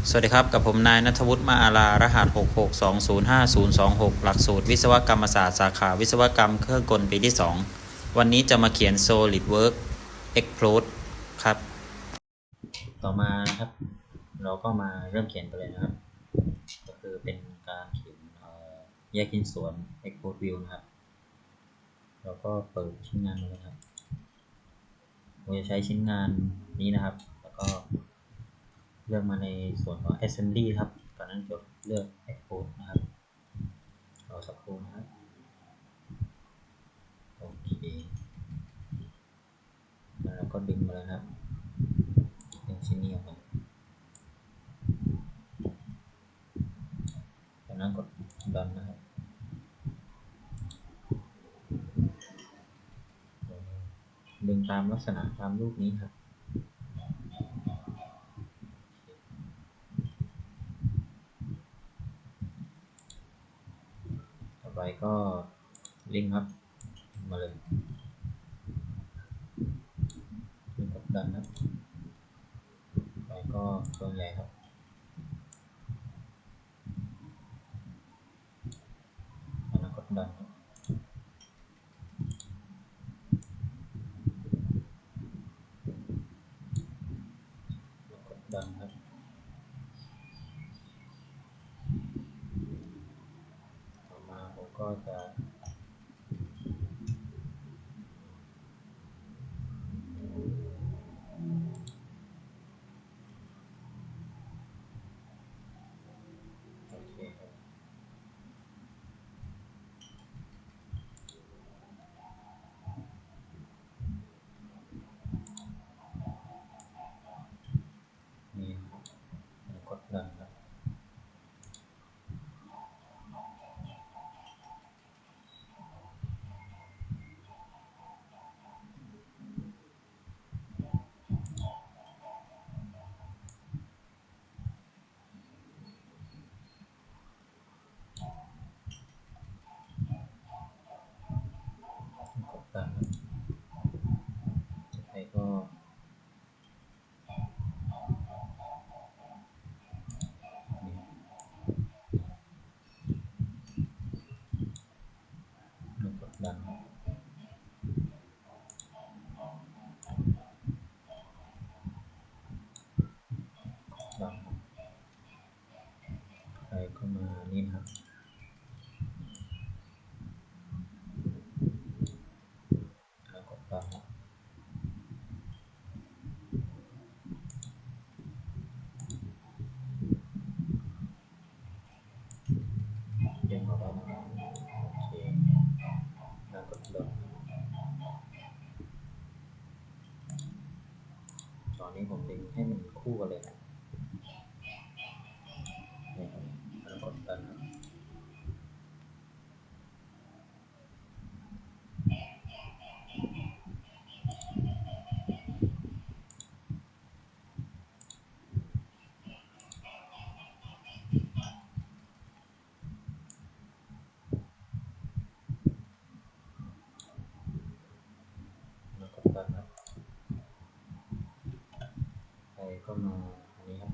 สวัสดีครับกับผมนายณัฐวุฒิ มาอาลารหัส 662050026 หลักสูตรวิศวกรรมศาสตร์สาขาวิศวกรรมเครื่องกลปีที่ 2 วันนี้จะมาเขียน SolidWorks Explode ครับต่อมานะครับเราก็มาเริ่มเขียนกันเลยนะครับก็คือเป็นการเขียนแยกชิ้นส่วน Explode View นะครับเราก็เปิดชิ้นงานเลยครับเราจะใช้ชิ้นงานนี้นะครับแล้วก็เลือกมาในส่วนของ Assembly ครับตอนนั้นจะเลือก Export นะครับรอสักครู่นะครับโอเคแล้วก็ดึงมาแล้วนะครับดึงชิ้นนี้ออกมาจากนั้นกดดันนะครับดึงตามลักษณะตามรูปนี้ครับต่อไปก็ลิงก์ครับมาเลยดึงกดดันนะต่อไปก็ตัวใหญ่ครับแล้วกดดันครับกดดันครับต่อมาผมก็จะโอเคครับนี่ครับกดดันครับกดดันครับต่อไปก็กดดันครับดันไปก็มานี่นะครับแล้วกดดันครับเดี๋ยวเอาไปนะครับโอเคแล้วกดดันตอนนี้ผมดึงให้มันคู่กันเลยนะนี่ครับแล้วกดดันครับแล้วกดดันครับไปก็มาอันนี้ครับ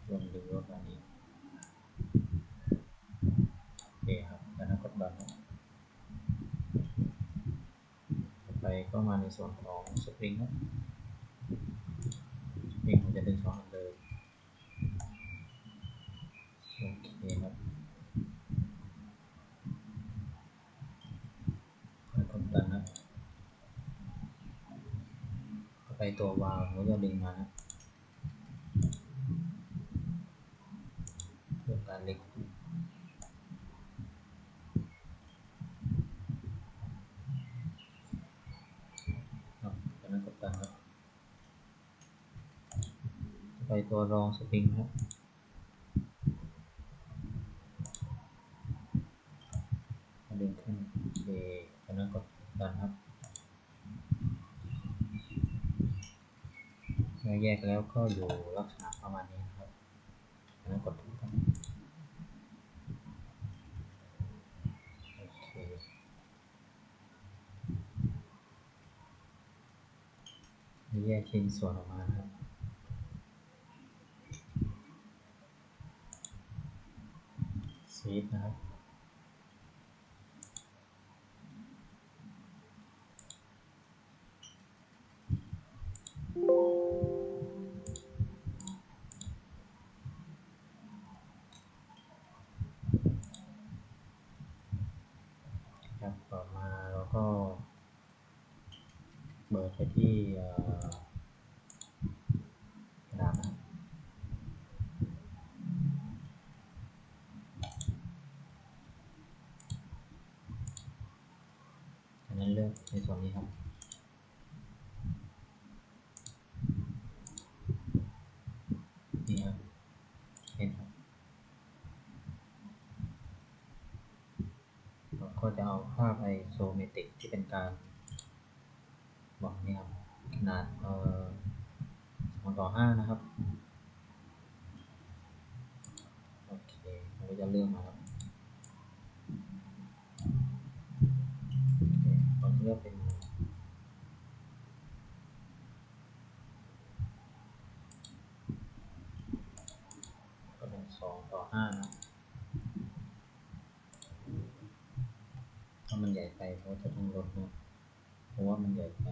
ลงดึงรถอันนี้โอเคครับแล้วกดดันครับไปก็มาในส่วนของสปริงครับสปริงผมจะดึงสองอันเลยโอเคครับแล้วกดดันนะไปตัววาล์วผมจะดึงมานะเพื่อการเล็กครับแล้วกดดันครับไปตัวรองสปริงครับดึงขึ้นโอเคแล้วกดดันครับเมื่อแยกแล้วก็อยู่ลักษณะประมาณนี้ครับแล้วกดดันโอเคแยกชิ้นส่วนออกมาครับ ซีดนะครับครับต่อมาเราก็เบิดไปที่กระดาษนะครับอันนั้นเลือกในส่วนนี้ครับนี่ครับเห็นครับเราก็จะเอาภาพไอโซเมตริกที่เป็นการบอกนี่ครับขนาด2:5นะครับโอเคเราก็จะเลือกมาครับเราเลือกเป็นก็เป็น2:5นะถ้ามันใหญ่ไปเราจะต้องลดนะเพราะว่ามันใหญ่ไป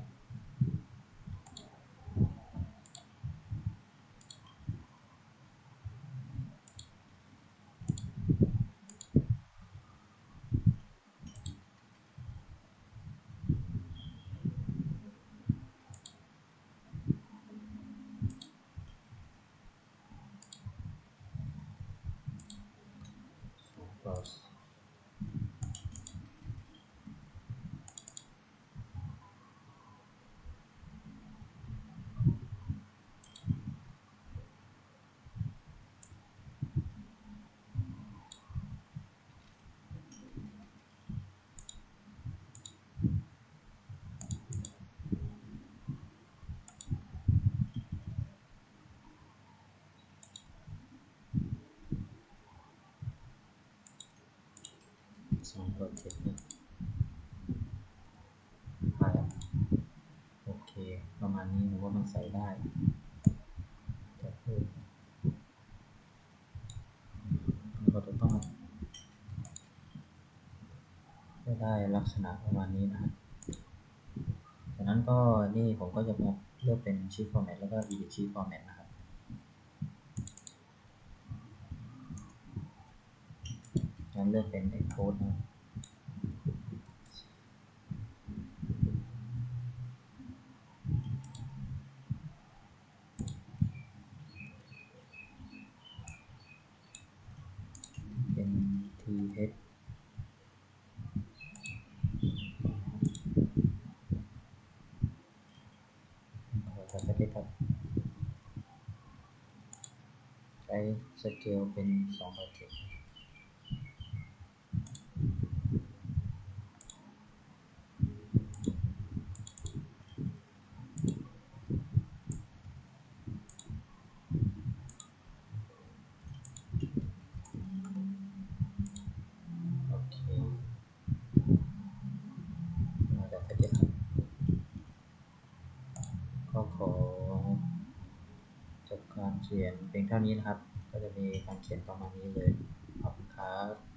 2 2/7นะผ่านโอเคประมาณนี้ผมว่ามันใส่ได้แต่เพิ่มเราก็จะต้องให้ได้ลักษณะประมาณนี้นะครับจากนั้นก็นี่ผมก็จะมาเลือกเป็น Sheet Format แล้วก็ Edit Sheet Format นะครับงั้นเลือกเป็น Export นะเป็น TH ขอสักทีครับใช้สเกลเป็น2/7โอเคมาจากสเกลก็ขอจบการเขียนเพียงเท่านี้นะครับก็จะมีการเขียนประมาณนี้เลยขอบคุณครับ